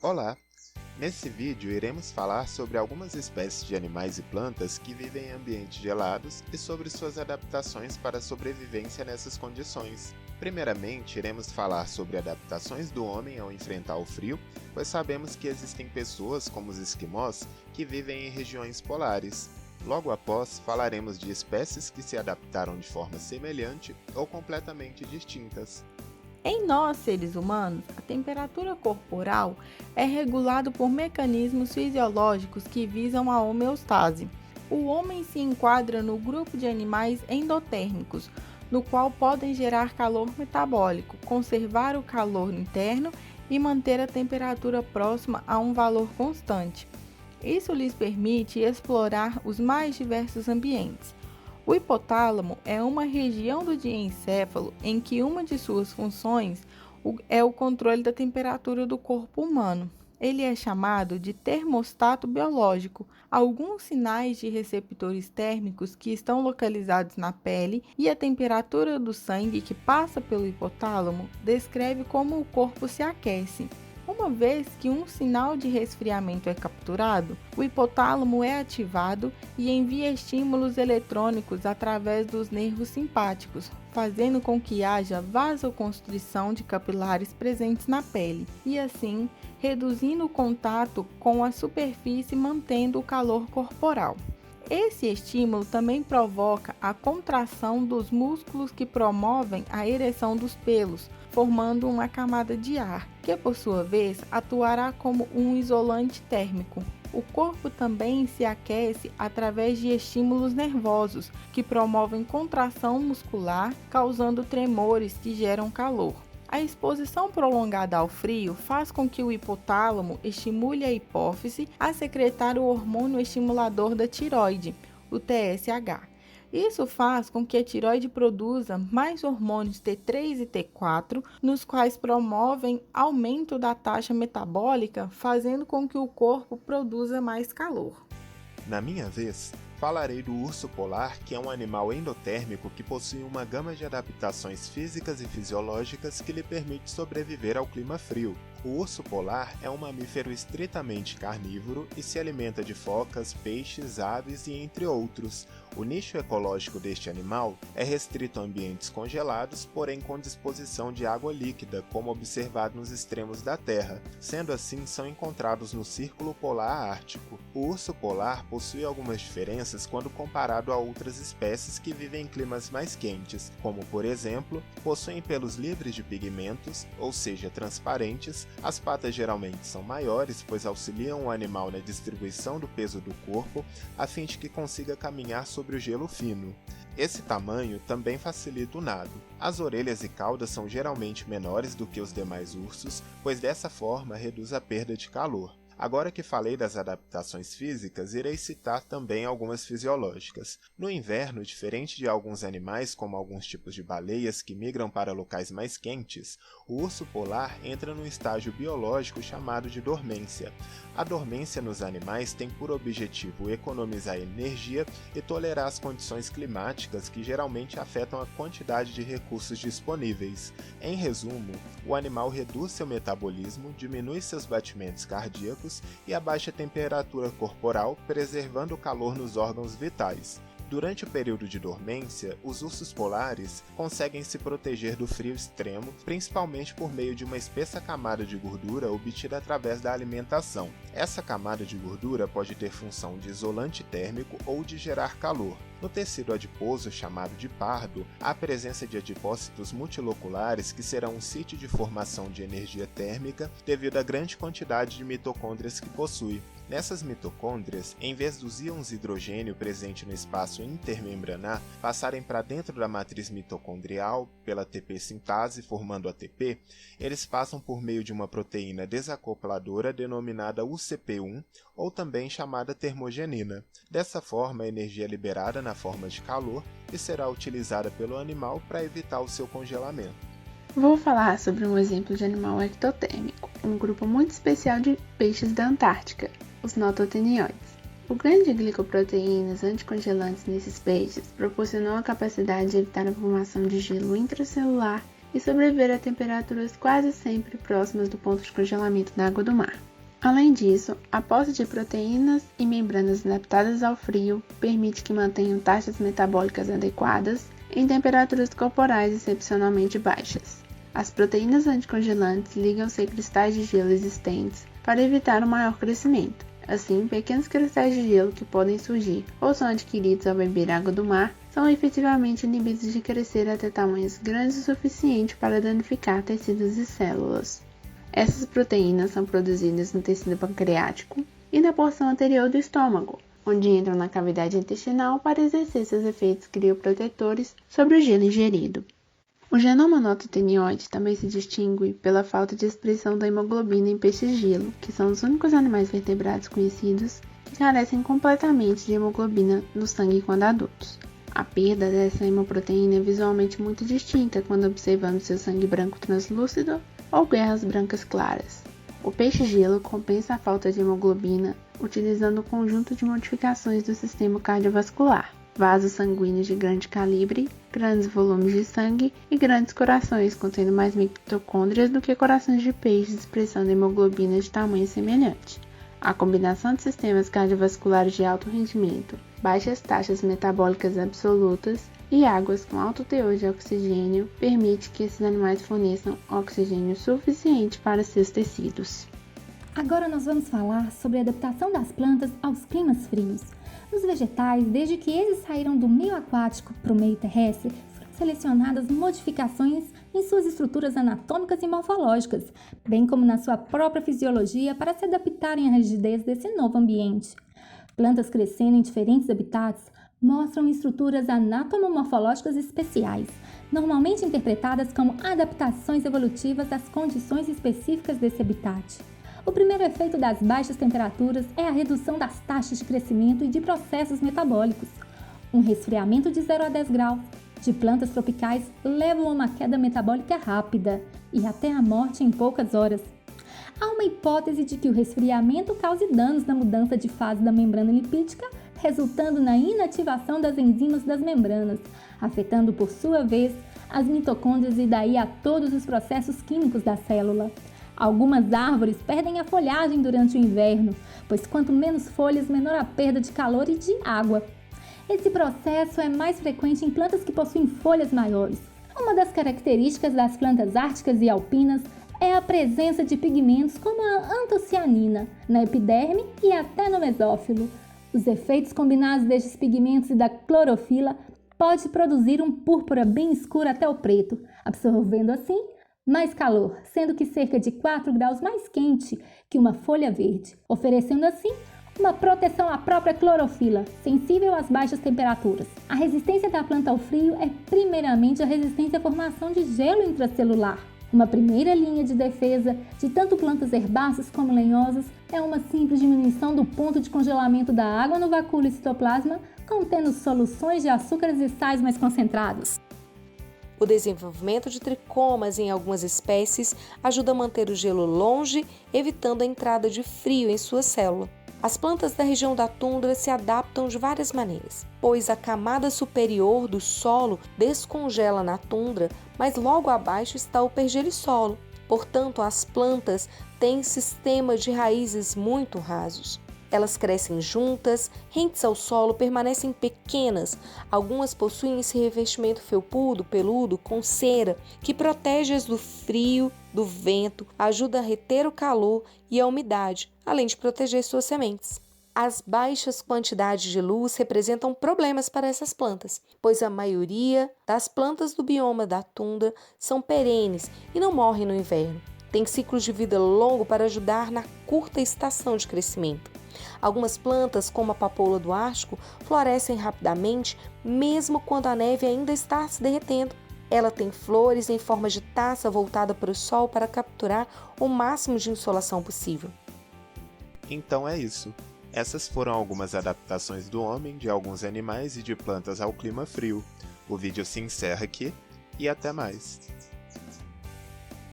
Olá! Nesse vídeo iremos falar sobre algumas espécies de animais e plantas que vivem em ambientes gelados e sobre suas adaptações para a sobrevivência nessas condições. Primeiramente, iremos falar sobre adaptações do homem ao enfrentar o frio, pois sabemos que existem pessoas, como os esquimós, que vivem em regiões polares. Logo após, falaremos de espécies que se adaptaram de forma semelhante ou completamente distintas. Em nós, seres humanos, a temperatura corporal é regulada por mecanismos fisiológicos que visam a homeostase. O homem se enquadra no grupo de animais endotérmicos, no qual podem gerar calor metabólico, conservar o calor interno e manter a temperatura próxima a um valor constante. Isso lhes permite explorar os mais diversos ambientes. O hipotálamo é uma região do diencéfalo em que uma de suas funções é o controle da temperatura do corpo humano. Ele é chamado de termostato biológico. Alguns sinais de receptores térmicos que estão localizados na pele e a temperatura do sangue que passa pelo hipotálamo descreve como o corpo se aquece. Uma vez que um sinal de resfriamento é capturado, o hipotálamo é ativado e envia estímulos eletrônicos através dos nervos simpáticos, fazendo com que haja vasoconstrição de capilares presentes na pele e, assim, reduzindo o contato com a superfície, mantendo o calor corporal. Esse estímulo também provoca a contração dos músculos que promovem a ereção dos pelos, formando uma camada de ar, que por sua vez atuará como um isolante térmico. O corpo também se aquece através de estímulos nervosos, que promovem contração muscular, causando tremores que geram calor. A exposição prolongada ao frio faz com que o hipotálamo estimule a hipófise a secretar o hormônio estimulador da tireoide, o TSH. Isso faz com que a tireoide produza mais hormônios T3 e T4, nos quais promovem aumento da taxa metabólica, fazendo com que o corpo produza mais calor. Na minha vez, falarei do urso polar, que é um animal endotérmico que possui uma gama de adaptações físicas e fisiológicas que lhe permite sobreviver ao clima frio. O urso polar é um mamífero estritamente carnívoro e se alimenta de focas, peixes, aves e entre outros. O nicho ecológico deste animal é restrito a ambientes congelados, porém com disposição de água líquida, como observado nos extremos da Terra. Sendo assim, são encontrados no Círculo Polar Ártico. O urso polar possui algumas diferenças quando comparado a outras espécies que vivem em climas mais quentes, como por exemplo, possuem pelos livres de pigmentos, ou seja, transparentes. As patas geralmente são maiores, pois auxiliam o animal na distribuição do peso do corpo, a fim de que consiga caminhar sobre o gelo fino. Esse tamanho também facilita o nado. As orelhas e cauda são geralmente menores do que os demais ursos, pois dessa forma reduz a perda de calor. Agora que falei das adaptações físicas, irei citar também algumas fisiológicas. No inverno, diferente de alguns animais, como alguns tipos de baleias que migram para locais mais quentes, o urso polar entra num estágio biológico chamado de dormência. A dormência nos animais tem por objetivo economizar energia e tolerar as condições climáticas que geralmente afetam a quantidade de recursos disponíveis. Em resumo, o animal reduz seu metabolismo, diminui seus batimentos cardíacos e abaixa a temperatura corporal, preservando o calor nos órgãos vitais. Durante o período de dormência, os ursos polares conseguem se proteger do frio extremo, principalmente por meio de uma espessa camada de gordura obtida através da alimentação. Essa camada de gordura pode ter função de isolante térmico ou de gerar calor. No tecido adiposo, chamado de pardo, há a presença de adipócitos multiloculares que serão um sítio de formação de energia térmica devido à grande quantidade de mitocôndrias que possui. Nessas mitocôndrias, em vez dos íons hidrogênio presente no espaço intermembranar passarem para dentro da matriz mitocondrial pela ATP sintase formando ATP, eles passam por meio de uma proteína desacopladora denominada UCP1 ou também chamada termogenina. Dessa forma, a energia é liberada na forma de calor e será utilizada pelo animal para evitar o seu congelamento. Vou falar sobre um exemplo de animal ectotérmico, um grupo muito especial de peixes da Antártica, os nototenioides. O ganho de glicoproteínas anticongelantes nesses peixes proporcionou a capacidade de evitar a formação de gelo intracelular e sobreviver a temperaturas quase sempre próximas do ponto de congelamento da água do mar. Além disso, a posse de proteínas e membranas adaptadas ao frio permite que mantenham taxas metabólicas adequadas em temperaturas corporais excepcionalmente baixas. As proteínas anticongelantes ligam-se a cristais de gelo existentes para evitar um maior crescimento. Assim, pequenos cristais de gelo que podem surgir ou são adquiridos ao beber água do mar são efetivamente inibidos de crescer até tamanhos grandes o suficiente para danificar tecidos e células. Essas proteínas são produzidas no tecido pancreático e na porção anterior do estômago, onde entram na cavidade intestinal para exercer seus efeitos crioprotetores sobre o gelo ingerido. O genoma nototenioide também se distingue pela falta de expressão da hemoglobina em peixes-gelo, que são os únicos animais vertebrados conhecidos que carecem completamente de hemoglobina no sangue quando adultos. A perda dessa hemoproteína é visualmente muito distinta quando observamos seu sangue branco translúcido ou guerras brancas claras. O peixe-gelo compensa a falta de hemoglobina utilizando um conjunto de modificações do sistema cardiovascular, vasos sanguíneos de grande calibre, grandes volumes de sangue e grandes corações contendo mais mitocôndrias do que corações de peixes expressando hemoglobina de tamanho semelhante. A combinação de sistemas cardiovasculares de alto rendimento, baixas taxas metabólicas absolutas e águas com alto teor de oxigênio permite que esses animais forneçam oxigênio suficiente para seus tecidos. Agora nós vamos falar sobre a adaptação das plantas aos climas frios. Nos vegetais, desde que eles saíram do meio aquático para o meio terrestre, foram selecionadas modificações em suas estruturas anatômicas e morfológicas, bem como na sua própria fisiologia para se adaptarem à rigidez desse novo ambiente. Plantas crescendo em diferentes habitats mostram estruturas anatomomorfológicas especiais, normalmente interpretadas como adaptações evolutivas às condições específicas desse habitat. O primeiro efeito das baixas temperaturas é a redução das taxas de crescimento e de processos metabólicos. Um resfriamento de 0 a 10 graus de plantas tropicais leva a uma queda metabólica rápida e até a morte em poucas horas. Há uma hipótese de que o resfriamento cause danos na mudança de fase da membrana lipídica, resultando na inativação das enzimas das membranas, afetando por sua vez as mitocôndrias e daí a todos os processos químicos da célula. Algumas árvores perdem a folhagem durante o inverno, pois quanto menos folhas, menor a perda de calor e de água. Esse processo é mais frequente em plantas que possuem folhas maiores. Uma das características das plantas árticas e alpinas é a presença de pigmentos como a antocianina na epiderme e até no mesófilo. Os efeitos combinados destes pigmentos e da clorofila pode produzir um púrpura bem escuro até o preto, absorvendo assim mais calor, sendo que cerca de 4 graus mais quente que uma folha verde, oferecendo assim uma proteção à própria clorofila, sensível às baixas temperaturas. A resistência da planta ao frio é primeiramente a resistência à formação de gelo intracelular. Uma primeira linha de defesa de tanto plantas herbáceas como lenhosas é uma simples diminuição do ponto de congelamento da água no vacúolo e citoplasma, contendo soluções de açúcares e sais mais concentrados. O desenvolvimento de tricomas em algumas espécies ajuda a manter o gelo longe, evitando a entrada de frio em sua célula. As plantas da região da tundra se adaptam de várias maneiras, pois a camada superior do solo descongela na tundra, mas logo abaixo está o pergelo-solo. Portanto, as plantas têm sistemas de raízes muito rasos. Elas crescem juntas, rentes ao solo, permanecem pequenas. Algumas possuem esse revestimento felpudo, peludo, com cera, que protege-as do frio, do vento, ajuda a reter o calor e a umidade, além de proteger suas sementes. As baixas quantidades de luz representam problemas para essas plantas, pois a maioria das plantas do bioma da tundra são perenes e não morrem no inverno. Tem ciclos de vida longo para ajudar na curta estação de crescimento. Algumas plantas, como a papoula do Ártico, florescem rapidamente, mesmo quando a neve ainda está se derretendo. Ela tem flores em forma de taça voltada para o sol para capturar o máximo de insolação possível. Então é isso. Essas foram algumas adaptações do homem, de alguns animais e de plantas ao clima frio. O vídeo se encerra aqui e até mais.